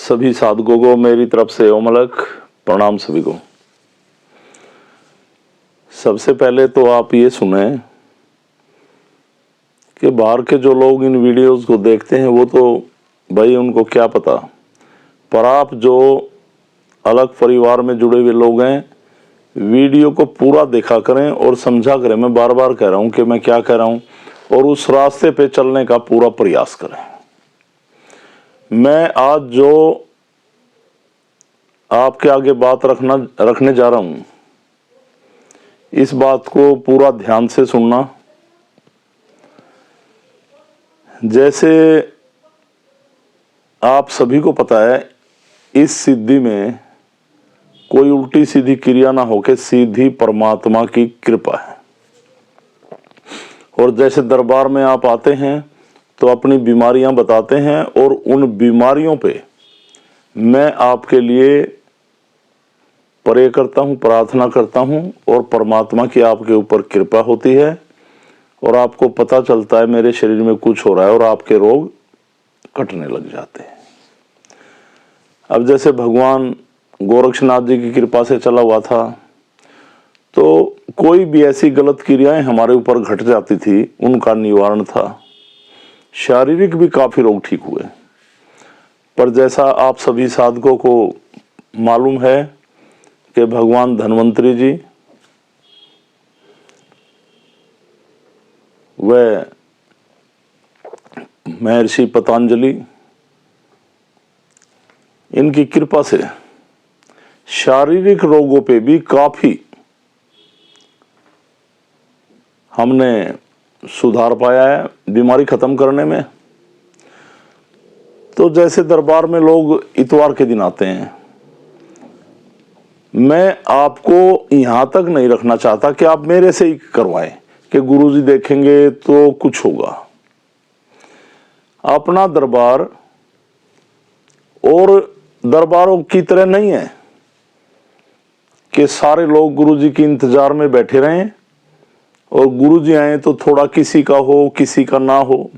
सभी साधकों को मेरी तरफ से ओम अलख प्रणाम सभी को। सबसे पहले तो आप ये सुने कि बाहर के जो लोग इन वीडियोस को देखते हैं वो तो भाई उनको क्या पता, पर आप जो अलग परिवार में जुड़े हुए लोग हैं वीडियो को पूरा देखा करें और समझा करें। मैं बार बार कह रहा हूं कि मैं क्या कह रहा हूं और उस रास्ते पे चलने का पूरा प्रयास करें। मैं आज जो आपके आगे बात रखने जा रहा हूं, इस बात को पूरा ध्यान से सुनना। जैसे आप सभी को पता है, इस सिद्धि में कोई उल्टी सीधी क्रिया ना होके सीधी परमात्मा की कृपा है। और जैसे दरबार में आप आते हैं तो अपनी बीमारियां बताते हैं और उन बीमारियों पे मैं आपके लिए प्रे करता हूं, प्रार्थना करता हूं और परमात्मा की आपके ऊपर कृपा होती है और आपको पता चलता है मेरे शरीर में कुछ हो रहा है और आपके रोग कटने लग जाते हैं। अब जैसे भगवान गोरक्षनाथ जी की कृपा से चला हुआ था तो कोई भी ऐसी गलत क्रियाएं हमारे ऊपर घट जाती थी, उनका निवारण था। शारीरिक भी काफी रोग ठीक हुए। पर जैसा आप सभी साधकों को मालूम है कि भगवान धन्वंतरी जी व महर्षि पतंजलि, इनकी कृपा से शारीरिक रोगों पे भी काफी हमने सुधार पाया है, बीमारी खत्म करने में। तो जैसे दरबार में लोग इतवार के दिन आते हैं, मैं आपको यहां तक नहीं रखना चाहता कि आप मेरे से ही करवाएं कि गुरुजी देखेंगे तो कुछ होगा। अपना दरबार और दरबारों की तरह नहीं है कि सारे लोग गुरुजी के इंतजार में बैठे रहें और गुरुजी आए तो थोड़ा किसी का हो किसी का ना हो।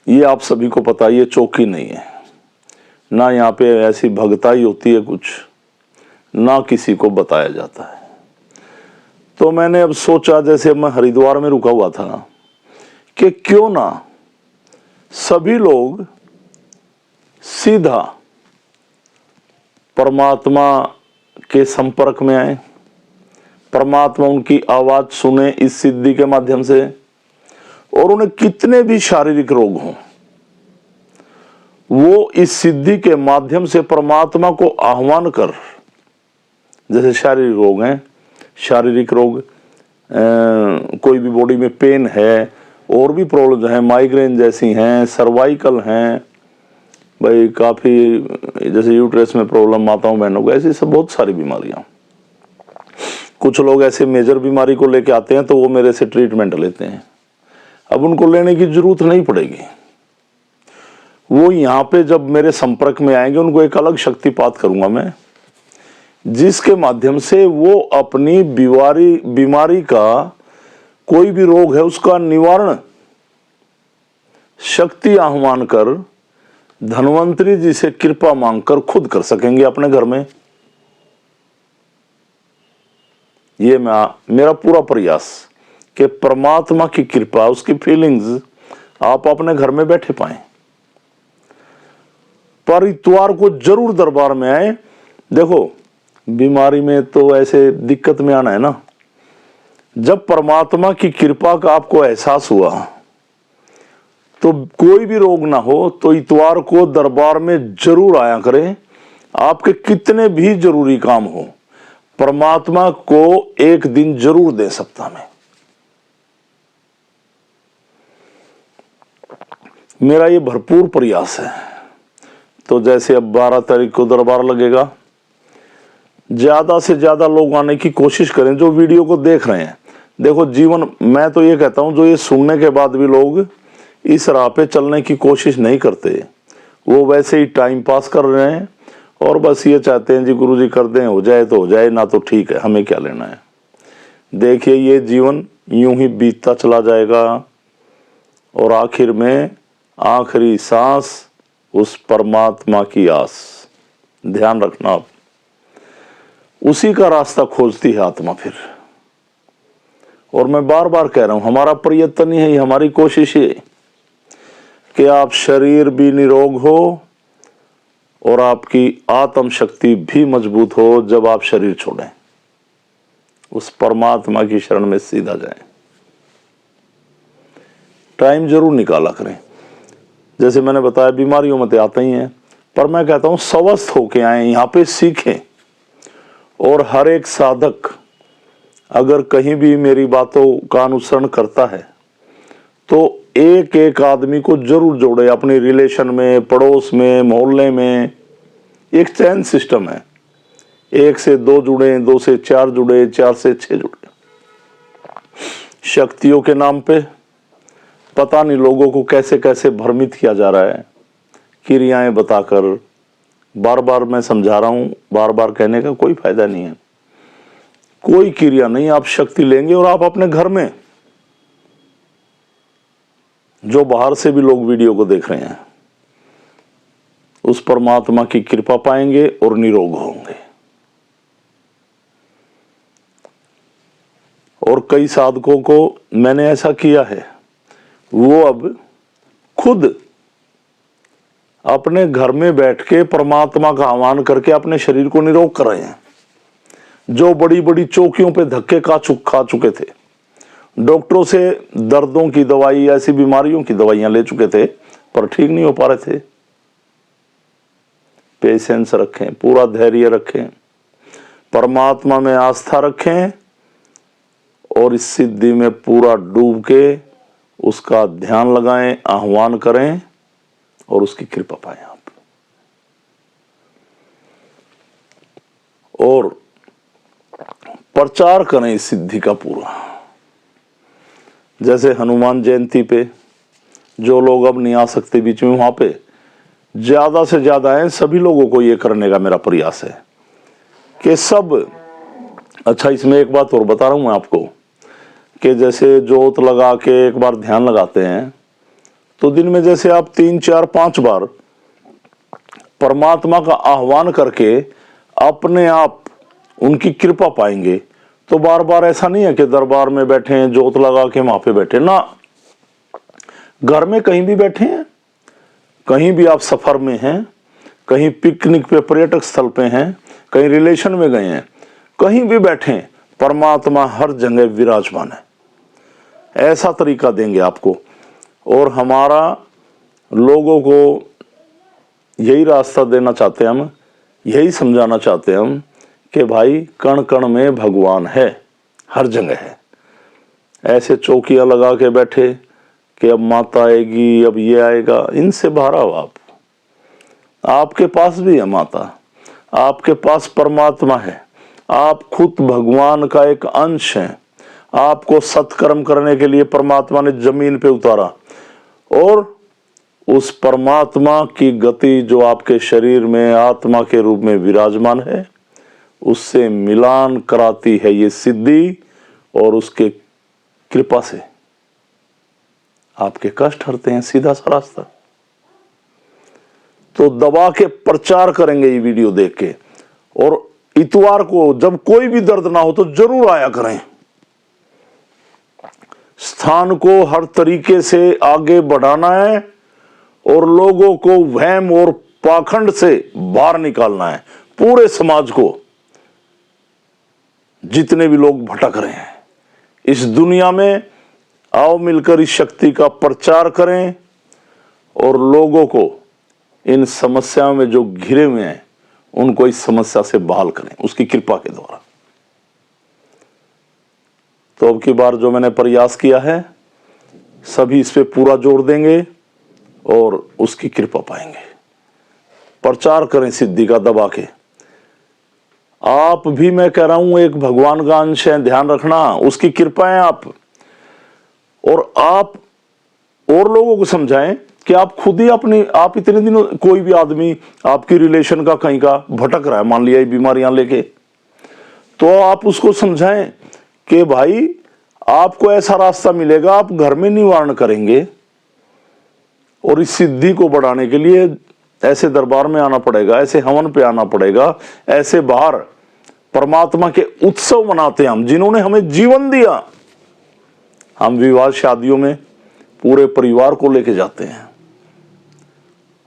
ये आप सभी को पता, ये चौकी नहीं है ना, यहाँ पे ऐसी भगताई होती है कुछ, ना किसी को बताया जाता है। तो मैंने अब सोचा, जैसे मैं हरिद्वार में रुका हुआ था, कि क्यों ना सभी लोग सीधा परमात्मा के संपर्क में आए, परमात्मा उनकी आवाज सुने इस सिद्धि के माध्यम से, और उन्हें कितने भी शारीरिक रोग हों वो इस सिद्धि के माध्यम से परमात्मा को आह्वान कर, जैसे शारीरिक रोग हैं, शारीरिक रोग कोई भी बॉडी में पेन है और भी प्रॉब्लम है, माइग्रेन जैसी हैं, सर्वाइकल हैं, भाई काफी जैसे यूट्रस में प्रॉब्लम, माताओं बहनों को, ऐसी सब बहुत सारी बीमारियां। कुछ लोग ऐसे मेजर बीमारी को लेके आते हैं तो वो मेरे से ट्रीटमेंट लेते हैं। अब उनको लेने की जरूरत नहीं पड़ेगी, वो यहाँ पे जब मेरे संपर्क में आएंगे उनको एक अलग शक्तिपात करूंगा मैं, जिसके माध्यम से वो अपनी बीमारी का कोई भी रोग है उसका निवारण शक्ति आह्वान कर धन्वंतरी जी से कृपा मांगकर खुद कर सकेंगे अपने घर में। ये मेरा पूरा प्रयास कि परमात्मा की कृपा, उसकी फीलिंग्स आप अपने घर में बैठे पाएं। पर इतवार को जरूर दरबार में आए। देखो, बीमारी में तो ऐसे दिक्कत में आना है ना, जब परमात्मा की कृपा का आपको एहसास हुआ तो कोई भी रोग ना हो तो इतवार को दरबार में जरूर आया करें। आपके कितने भी जरूरी काम हो, परमात्मा को एक दिन जरूर दे सप्ताह में। मेरा ये भरपूर प्रयास है। तो जैसे अब 12 तारीख को दरबार लगेगा, ज्यादा से ज्यादा लोग आने की कोशिश करें जो वीडियो को देख रहे हैं। देखो जीवन, मैं तो ये कहता हूं जो ये सुनने के बाद भी लोग इस राह पे चलने की कोशिश नहीं करते, वो वैसे ही टाइम पास कर रहे हैं और बस ये चाहते हैं जी गुरुजी कर दें, हो जाए तो हो जाए, ना तो ठीक है, हमें क्या लेना है। देखिए ये जीवन यूं ही बीतता चला जाएगा और आखिर में आखिरी सांस उस परमात्मा की आस, ध्यान रखना आप, उसी का रास्ता खोजती है आत्मा फिर। और मैं बार बार कह रहा हूं, हमारा प्रयत्न ही है, हमारी कोशिश है कि आप शरीर भी निरोग हो और आपकी आत्म शक्ति भी मजबूत हो। जब आप शरीर छोड़ें, उस परमात्मा की शरण में सीधा जाएं। टाइम जरूर निकाला करें। जैसे मैंने बताया, बीमारियों में तो आते ही हैं, पर मैं कहता हूं स्वस्थ होके आए, यहां पे सीखें। और हर एक साधक अगर कहीं भी मेरी बातों का अनुसरण करता है तो एक एक आदमी को जरूर जोड़े अपने रिलेशन में, पड़ोस में, मोहल्ले में। एक चैन सिस्टम है, 1 से 2 जुड़े, 2 से 4 जुड़े, 4 से 6 जुड़े। शक्तियों के नाम पे पता नहीं लोगों को कैसे कैसे भ्रमित किया जा रहा है, क्रियाएं बताकर। बार बार मैं समझा रहा हूं, बार बार कहने का कोई फायदा नहीं है। कोई क्रिया नहीं, आप शक्ति लेंगे और आप अपने घर में, जो बाहर से भी लोग वीडियो को देख रहे हैं, उस परमात्मा की कृपा पाएंगे और निरोग होंगे। और कई साधकों को मैंने ऐसा किया है, वो अब खुद अपने घर में बैठ के परमात्मा का आह्वान करके अपने शरीर को निरोग कर रहे हैं। जो बड़ी बड़ी चौकियों पे धक्के खा चुके थे, डॉक्टरों से दर्दों की दवाई, ऐसी बीमारियों की दवाइयां ले चुके थे, पर ठीक नहीं हो पा रहे थे। पेशेंस रखें, पूरा धैर्य रखें, परमात्मा में आस्था रखें और इस सिद्धि में पूरा डूब के उसका ध्यान लगाएं, आह्वान करें और उसकी कृपा पाएं आप। और प्रचार करें इस सिद्धि का पूरा। जैसे हनुमान जयंती पे जो लोग अब नहीं आ सकते बीच में, वहां पे ज्यादा से ज्यादा है, सभी लोगों को ये करने का मेरा प्रयास है कि सब। अच्छा, इसमें एक बात और बता रहा हूं मैं आपको कि जैसे जोत लगा के एक बार ध्यान लगाते हैं, तो दिन में जैसे आप 3, 4, 5 बार परमात्मा का आह्वान करके अपने आप उनकी कृपा पाएंगे। तो बार बार ऐसा नहीं है कि दरबार में बैठे हैं, जोत लगा के वहां पे बैठे ना, घर में कहीं भी बैठे हैं, कहीं भी आप सफर में हैं, कहीं पिकनिक पे, पर्यटक स्थल पे हैं, कहीं रिलेशन में गए हैं, कहीं भी बैठे हैं, परमात्मा हर जगह विराजमान है। ऐसा तरीका देंगे आपको। और हमारा लोगों को यही रास्ता देना चाहते हैं हम, यही समझाना चाहते हैं हम कि भाई कण कण में भगवान है, हर जगह है। ऐसे चौकियां लगा के बैठे कि अब माता आएगी, अब ये आएगा, इनसे बाहर आओ आप। आपके पास भी है माता, आपके पास परमात्मा है, आप खुद भगवान का एक अंश हैं। आपको सत्कर्म करने के लिए परमात्मा ने जमीन पे उतारा और उस परमात्मा की गति जो आपके शरीर में आत्मा के रूप में विराजमान है, उससे मिलान कराती है ये सिद्धि। और उसके कृपा से आपके कष्ट हरते हैं, सीधा सा रास्ता। तो दबा के प्रचार करेंगे ये वीडियो देख के। और इतवार को जब कोई भी दर्द ना हो तो जरूर आया करें। स्थान को हर तरीके से आगे बढ़ाना है और लोगों को वहम और पाखंड से बाहर निकालना है। पूरे समाज को, जितने भी लोग भटक रहे हैं इस दुनिया में, आओ मिलकर इस शक्ति का प्रचार करें और लोगों को इन समस्याओं में जो घिरे हुए हैं उनको इस समस्या से बहाल करें उसकी कृपा के द्वारा। तो अब की बार जो मैंने प्रयास किया है, सभी इस पे पूरा जोर देंगे और उसकी कृपा पाएंगे। प्रचार करें सिद्धि का दबा के। आप भी, मैं कह रहा हूं, एक भगवान का अंश है, ध्यान रखना, उसकी कृपा है आप। और आप और लोगों को समझाएं कि आप खुद ही अपनी, आप इतने दिनों, कोई भी आदमी आपकी रिलेशन का कहीं का भटक रहा है, मान लिया बीमारियां लेके, तो आप उसको समझाएं कि भाई आपको ऐसा रास्ता मिलेगा, आप घर में निवारण करेंगे और इस सिद्धि को बढ़ाने के लिए ऐसे दरबार में आना पड़ेगा, ऐसे हवन पे आना पड़ेगा, ऐसे बाहर परमात्मा के उत्सव मनाते हैं हम, जिन्होंने हमें जीवन दिया। हम विवाह शादियों में पूरे परिवार को लेके जाते हैं,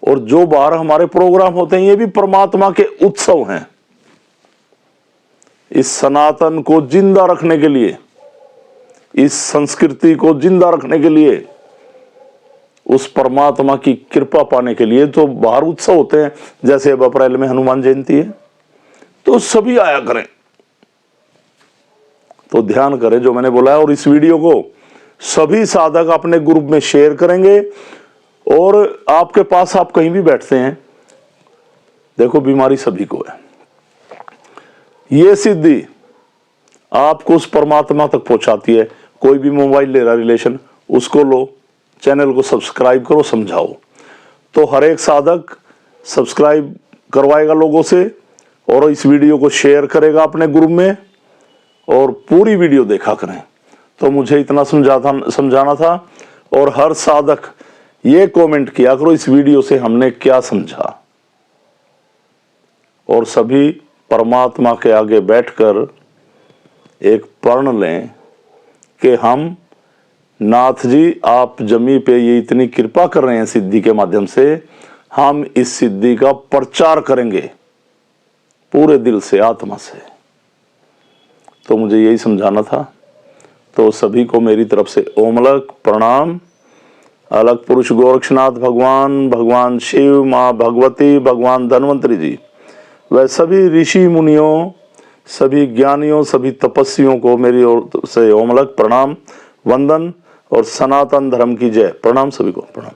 और जो बाहर हमारे प्रोग्राम होते हैं ये भी परमात्मा के उत्सव हैं। इस सनातन को जिंदा रखने के लिए, इस संस्कृति को जिंदा रखने के लिए, उस परमात्मा की कृपा पाने के लिए तो बाहर उत्सव होते हैं। जैसे अब अप्रैल में हनुमान जयंती है, तो सभी आया करें। तो ध्यान करें जो मैंने बोला है, और इस वीडियो को सभी साधक अपने ग्रुप में शेयर करेंगे। और आपके पास, आप कहीं भी बैठते हैं, देखो बीमारी सभी को है, ये सिद्धि आपको उस परमात्मा तक पहुंचाती है। कोई भी मोबाइल ले रहा रिलेशन, उसको लो, चैनल को सब्सक्राइब करो, समझाओ। तो हर एक साधक सब्सक्राइब करवाएगा लोगों से, और इस वीडियो को शेयर करेगा अपने ग्रुप में, और पूरी वीडियो देखा करें। तो मुझे इतना समझाना था। और हर साधक ये कमेंट किया करो इस वीडियो से हमने क्या समझा, और सभी परमात्मा के आगे बैठकर एक प्रण लें कि हम, नाथ जी आप जमी पे ये इतनी कृपा कर रहे हैं सिद्धि के माध्यम से, हम इस सिद्धि का प्रचार करेंगे पूरे दिल से, आत्मा से। तो मुझे यही समझाना था। तो सभी को मेरी तरफ से ओम अलग प्रणाम। अलग पुरुष गोरक्षनाथ भगवान, भगवान शिव, माँ भगवती, भगवान धन्वंतरी जी, वह सभी ऋषि मुनियों, सभी ज्ञानियों, सभी तपस्वियों को मेरी ओर से ओम अलग प्रणाम, वंदन, और सनातन धर्म की जय। प्रणाम सभी को, प्रणाम।